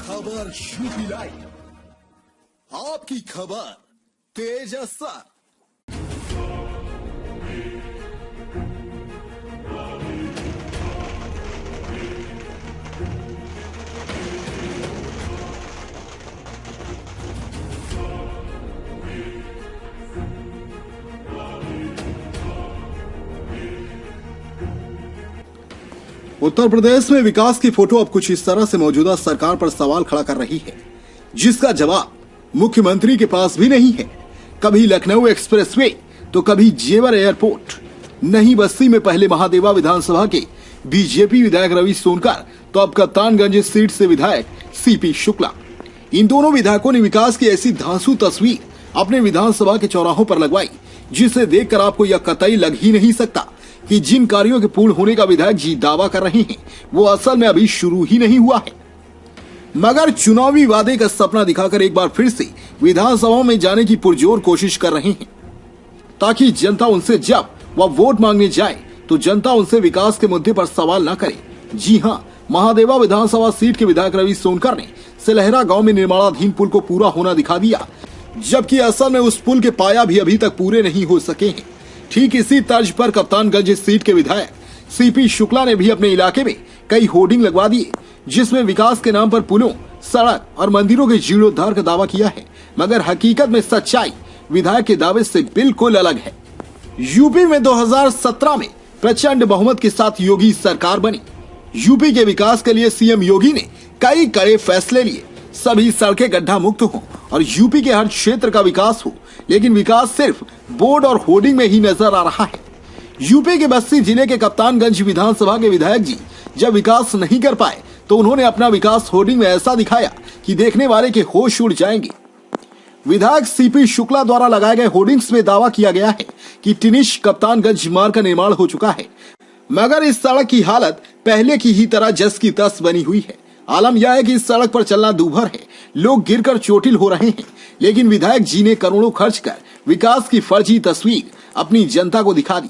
खबर UP live, आपकी खबर तेज असर। उत्तर प्रदेश में विकास की फोटो अब कुछ इस तरह से मौजूदा सरकार पर सवाल खड़ा कर रही है, जिसका जवाब मुख्यमंत्री के पास भी नहीं है। कभी लखनऊ एक्सप्रेसवे तो कभी जेवर एयरपोर्ट। नहीं बस्ती में पहले महादेवा विधानसभा के बीजेपी विधायक रवि सोनकर तो अब कप्तानगंज सीट से विधायक सीपी शुक्ला। इन दोनों विधायकों ने विकास की ऐसी धांसू तस्वीर अपने विधानसभा के चौराहों पर लगवाई, जिसे देखकर आपको यह कतई लग ही नहीं सकता कि जिन कार्यों के पूर्ण होने का विधायक जी दावा कर रहे हैं वो असल में अभी शुरू ही नहीं हुआ है, मगर चुनावी वादे का सपना दिखाकर एक बार फिर से विधानसभा में जाने की पुरजोर कोशिश कर रहे हैं, ताकि जनता उनसे जब वह वोट मांगने जाए तो जनता उनसे विकास के मुद्दे पर सवाल न करे। जी हां, महादेवा विधानसभा सीट के विधायक रवि सोनकर ने सिलहरा गांव में निर्माणाधीन पुल को पूरा होना दिखा दिया, जबकि असल में उस पुल के पाया भी अभी तक पूरे नहीं हो सके हैं। ठीक इसी तर्ज पर कप्तानगंज सीट के विधायक सीपी शुक्ला ने भी अपने इलाके में कई होर्डिंग लगवा दिए, जिसमें विकास के नाम पर पुलों, सड़क और मंदिरों के जीर्णोद्धार का दावा किया है, मगर हकीकत में सच्चाई विधायक के दावे से बिल्कुल अलग है। यूपी में 2017 में प्रचंड बहुमत के साथ योगी सरकार बनी। यूपी के विकास के लिए सीएम योगी ने कई कड़े फैसले लिए, सभी सड़कें गड्ढा मुक्त हों और यूपी के हर क्षेत्र का विकास हो, लेकिन विकास सिर्फ बोर्ड और होर्डिंग में ही नजर आ रहा है। यूपी के बस्ती जिले के कप्तानगंज विधानसभा के विधायक जी जब विकास नहीं कर पाए तो उन्होंने अपना विकास होर्डिंग में ऐसा दिखाया कि देखने वाले के होश उड़ जाएंगे। विधायक सीपी शुक्ला द्वारा लगाए गए होर्डिंग्स में दावा किया गया है कि टिनिश कप्तानगंज मार्ग का निर्माण हो चुका है, मगर इस सड़क की हालत पहले की ही तरह जस की तस बनी हुई है। आलम यह है कि इस सड़क पर चलना दूभर है, लोग गिरकर चोटिल हो रहे हैं, लेकिन विधायक जी ने करोड़ों खर्च कर विकास की फर्जी तस्वीर अपनी जनता को दिखा दी।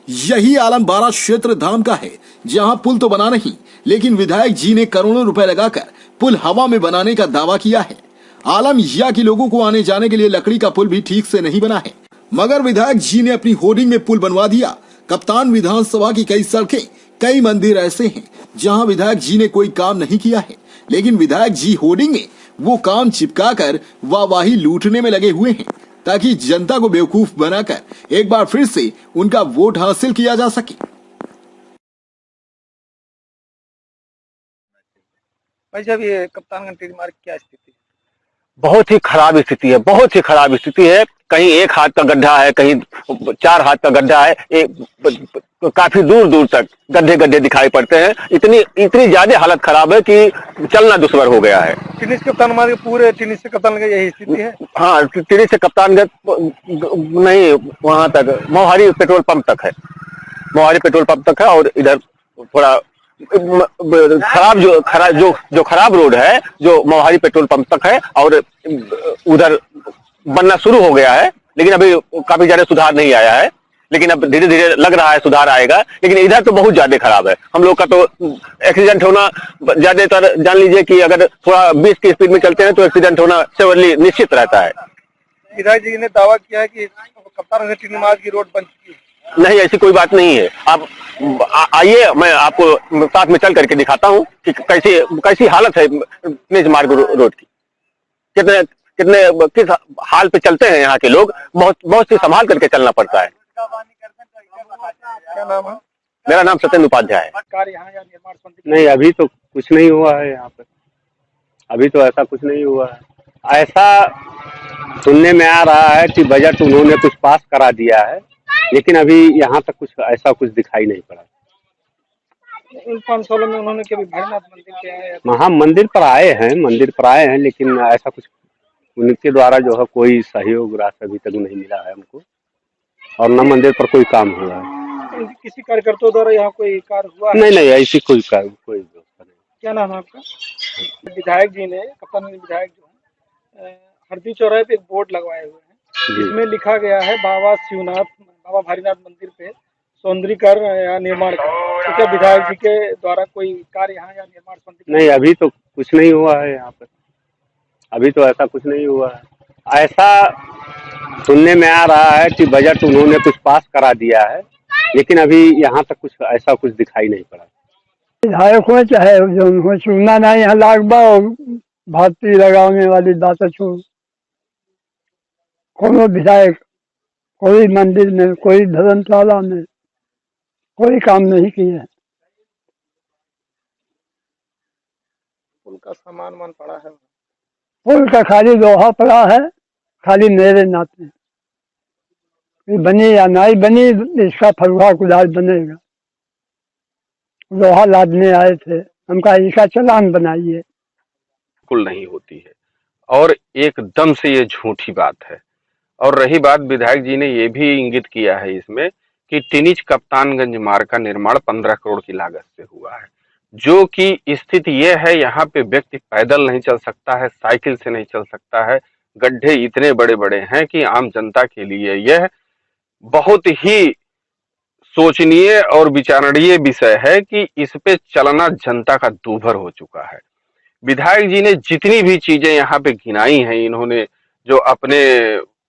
यही आलम 12 क्षेत्र धाम का है, जहां पुल तो बना नहीं, लेकिन विधायक जी ने करोड़ों रुपए लगाकर पुल हवा में बनाने का दावा किया है। आलम यह कि लोगों को आने जाने के लिए लकड़ी का पुल भी ठीक से नहीं बना है, मगर विधायक जी ने अपनी होर्डिंग में पुल बनवा दिया। कप्तान विधानसभा की कई सड़कें, कई मंदिर ऐसे हैं जहां विधायक जी ने कोई काम नहीं किया है, लेकिन विधायक जी होर्डिंग में वो काम चिपका कर वाहवाही लूटने में लगे हुए हैं, ताकि जनता को बेवकूफ बनाकर एक बार फिर से उनका वोट हासिल किया जा सके। भाई साहब, ये कप्तानगंज मार्ग क्या स्थिति है? बहुत ही खराब स्थिति है, बहुत ही खराब स्थिति है। कहीं 1 हाथ का गड्ढा है, कहीं 4 हाथ का गड्ढा है, काफी दूर दूर तक गड्ढे गड्ढे दिखाई पड़ते हैं। इतनी ज्यादा हालत खराब है कि चलना दुश्वार हो गया है। टिनिस कप्तान मार्ग पूरे टिनिस से कप्तानगंज यही स्थिति है? हाँ, टिनिस से कप्तानगंज नहीं, वहां तक मोहारी पेट्रोल पंप तक है, मोहारी पेट्रोल पंप तक है। और इधर थोड़ा खराब रोड है जो मोहारी पेट्रोल पंप तक है, और उधर बनना शुरू हो गया है, लेकिन अभी काफी ज्यादा सुधार नहीं आया है। लेकिन अब धीरे धीरे लग रहा है सुधार आएगा, लेकिन इधर तो बहुत ज्यादा खराब है। हम लोग का तो एक्सीडेंट होना ज्यादातर, जान लीजिए कि अगर थोड़ा 20 की स्पीड में चलते हैं तो एक्सीडेंट होना सेवरली निश्चित रहता है। विधायक जी ने दावा किया है कि कप्तानगंज टिनी मार्ग की रोड बन चुकी है। नहीं, ऐसी कोई बात नहीं है। आप आइए, मैं आपको साथ में चल करके दिखाता हूँ कि कैसी हालत है निज मार्ग रोड की, किस हाल पे चलते हैं यहाँ के लोग। बहुत से संभाल करके चलना पड़ता है। क्या नाम है? मेरा नाम सत्येंद्र उपाध्याय है। कार्य यहाँ या निर्माण संबंधी? नहीं, अभी तो कुछ नहीं हुआ है यहाँ पे, अभी तो ऐसा कुछ नहीं हुआ है। ऐसा सुनने में आ रहा है कि बजट उन्होंने कुछ पास करा दिया है, लेकिन अभी यहाँ तक कुछ ऐसा कुछ दिखाई नहीं पड़ा। इन 5 सालों में उन्होंने कभी भैरवनाथ मंदिर पे आए? हाँ, मंदिर पर आए हैं, लेकिन ऐसा कुछ उनके द्वारा जो है कोई सहयोग राशि अभी तक नहीं मिला है हमको, और न मंदिर पर कोई काम हुआ है। किसी कार्यकर्ताओं द्वारा यहाँ कोई कार्य हुआ? नहीं, ऐसी कोई व्यवस्था नहीं। क्या नाम है आपका? विधायक जी ने, कप्तानगंज विधायक जो है, हरदी चौराहे पे एक बोर्ड लगवाए हुए हैं, जिसमें लिखा गया है बाबा भारीनाथ मंदिर पे सौंदर्यीकरण या निर्माण कर। तो क्या विधायक जी के द्वारा कोई कार्य यहाँ या निर्माण संबंधी? नहीं, अभी तो कुछ नहीं हुआ है यहाँ पे, अभी तो ऐसा कुछ नहीं हुआ है। ऐसा सुनने में आ रहा है कि बजट उन्होंने कुछ पास करा दिया है, लेकिन अभी यहाँ तक कुछ ऐसा कुछ दिखाई नहीं पड़ा। विधायकों चाहे जो उनको चुनना नहीं है लागबा भारतीय लगाने वाली बात छोड़, कोनो विधायक कोई मंदिर में, कोई धर्मशाला में कोई काम नहीं किया। उनका सामान मान पड़ा है। पुल का खाली लोहा पड़ा है, खाली मेरे नाते बनी या नहीं बनी, इसका फरुहा कुदाल बनेगा। लोहा लादने आए थे, हमका इसका चालान बनाइए। बिल्कुल नहीं होती है और एकदम से ये झूठी बात है। और रही बात, विधायक जी ने ये भी इंगित किया है इसमें कि टिनिच कप्तानगंज मार्ग का निर्माण 15 करोड़ की लागत से हुआ है, जो कि स्थिति ये है यहाँ पे व्यक्ति पैदल नहीं चल सकता है, साइकिल से नहीं चल सकता है, गड्ढे इतने बड़े बड़े हैं कि आम जनता के लिए यह बहुत ही सोचनीय और विचारणीय विषय है कि इस पे चलना जनता का दूभर हो चुका है। विधायक जी ने जितनी भी चीजें यहाँ पे गिनाई हैं, इन्होंने जो अपने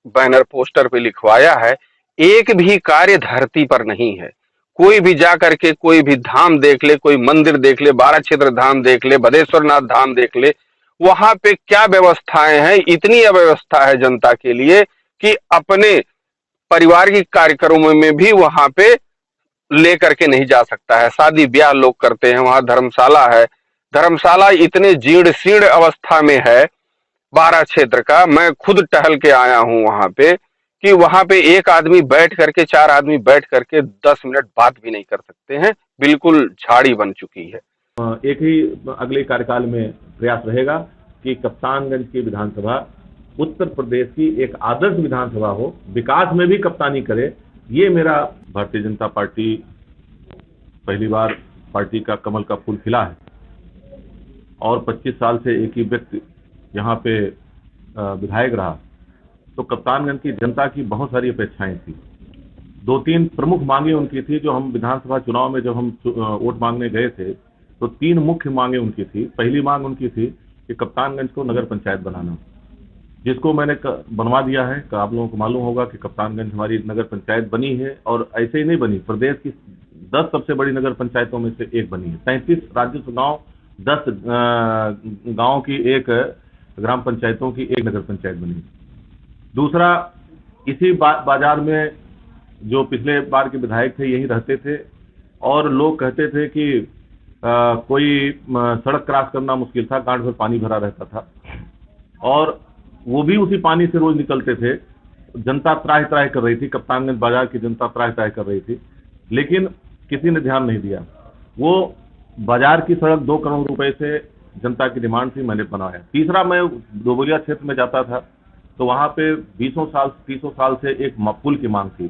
बैनर पोस्टर पे लिखवाया है, एक भी कार्य धरती पर नहीं है। कोई भी जा करके कोई भी धाम देख ले, कोई मंदिर देख ले, 12 क्षेत्र धाम देख ले, बदेश्वर नाथ धाम देख ले, वहां पे क्या व्यवस्थाएं हैं। इतनी अव्यवस्था है जनता के लिए कि अपने परिवार के कार्यक्रमों में भी वहां पे लेकर के नहीं जा सकता है। शादी ब्याह लोग करते हैं, वहां धर्मशाला है, धर्मशाला इतने जीर्ण शीर्ण अवस्था में है 12 क्षेत्र का। मैं खुद टहल के आया हूं वहां पे कि वहां पे एक आदमी बैठ करके, 4 आदमी बैठ करके 10 मिनट बात भी नहीं कर सकते हैं, बिल्कुल झाड़ी बन चुकी है। एक ही अगले कार्यकाल में प्रयास रहेगा कि कप्तानगंज की विधानसभा उत्तर प्रदेश की एक आदर्श विधानसभा हो, विकास में भी कप्तानी करे। ये मेरा भारतीय जनता पार्टी पहली बार पार्टी का कमल का फूल खिला है और 25 साल से एक ही व्यक्ति यहाँ पे विधायक रहा, तो कप्तानगंज की जनता की बहुत सारी अपेक्षाएं थी। 2-3 प्रमुख मांगे उनकी थी। जो हम विधानसभा चुनाव में जब हम वोट मांगने गए थे तो 3 मुख्य मांगे उनकी थी। पहली मांग उनकी थी कि कप्तानगंज को नगर पंचायत बनाना, जिसको मैंने बनवा दिया है। आप लोगों को मालूम होगा कि कप्तानगंज हमारी नगर पंचायत बनी है और ऐसे ही नहीं बनी, प्रदेश की 10 सबसे बड़ी नगर पंचायतों में से एक बनी है। 33 राजस्व गांव, 10 गांव की एक ग्राम पंचायतों की एक नगर पंचायत बनी। दूसरा, इसी बाजार में जो पिछले बार के विधायक थे यही रहते थे और लोग कहते थे कि कोई सड़क क्रॉस करना मुश्किल था, गांठ भर पानी भरा रहता था और वो भी उसी पानी से रोज निकलते थे। जनता त्राहि त्राहि कर रही थी, कप्तानगंज बाजार की जनता त्राहि त्राहि कर रही थी, लेकिन किसी ने ध्यान नहीं दिया। वो बाजार की सड़क 2 करोड़ रुपए से जनता की डिमांड थी, मैंने बनवाया। तीसरा, मैं दोबलिया क्षेत्र में जाता था तो वहां पे 20 साल 30 साल से एक पुल की मांग थी।